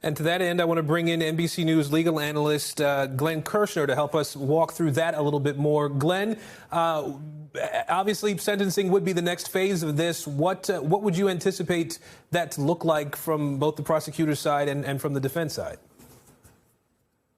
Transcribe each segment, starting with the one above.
And to that end, I want to bring in NBC News legal analyst Glenn Kirshner to help us walk through that a little bit more. Glenn, obviously sentencing would be the next phase of this. What would you anticipate that to look like from both the prosecutor's side and from the defense side?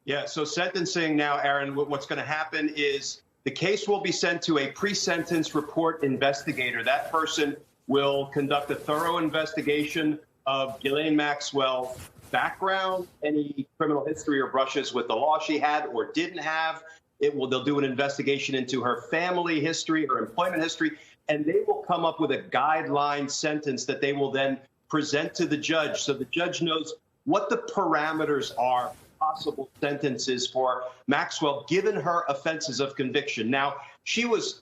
Yeah, so sentencing now, Aaron, what's going to happen is the case will be sent to a pre-sentence report investigator. That person will conduct a thorough investigation of Ghislaine Maxwell's background, any criminal history or brushes with the law she had or didn't have. They'll do an investigation into her family history, her employment history, and they will come up with a guideline sentence that they will then present to the judge, so the judge knows what the parameters are, possible sentences for Maxwell, given her offenses of conviction. Now, she was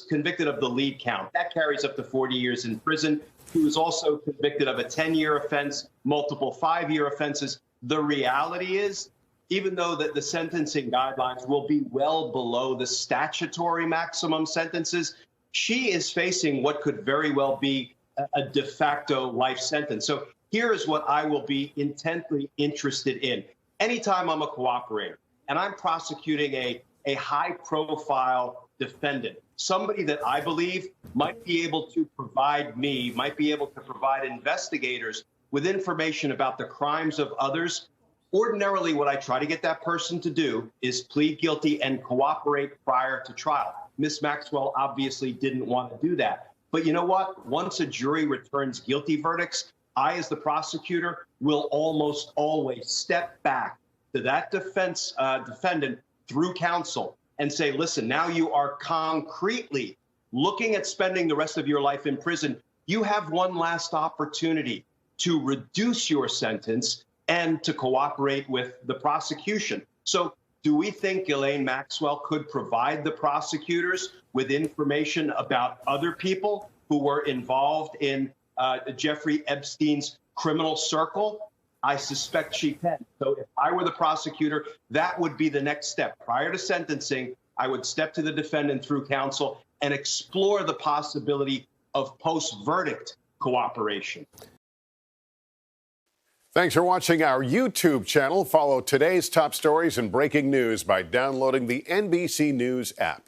convicted of the lead count. That carries up to 40 years in prison. He was also convicted of a 10-year offense, multiple 5-year offenses. The reality is, even though that the sentencing guidelines will be well below the statutory maximum sentences, she is facing what could very well be a de facto life sentence. So here is what I will be intently interested in. Anytime I'm a cooperator and I'm prosecuting a high-profile defendant, somebody that I believe might be able to provide investigators with information about the crimes of others. Ordinarily, what I try to get that person to do is plead guilty and cooperate prior to trial. Miss Maxwell obviously didn't want to do that. But you know what? Once a jury returns guilty verdicts, I, as the prosecutor, will almost always step back to that defendant through counsel and say, listen, now you are concretely looking at spending the rest of your life in prison. You have one last opportunity to reduce your sentence and to cooperate with the prosecution. So do we think Ghislaine Maxwell could provide the prosecutors with information about other people who were involved in Jeffrey Epstein's criminal circle? I suspect she can. So if I were the prosecutor, that would be the next step. Prior to sentencing, I would step to the defendant through counsel and explore the possibility of post-verdict cooperation. Thanks for watching our YouTube channel. Follow today's top stories and breaking news by downloading the NBC News app.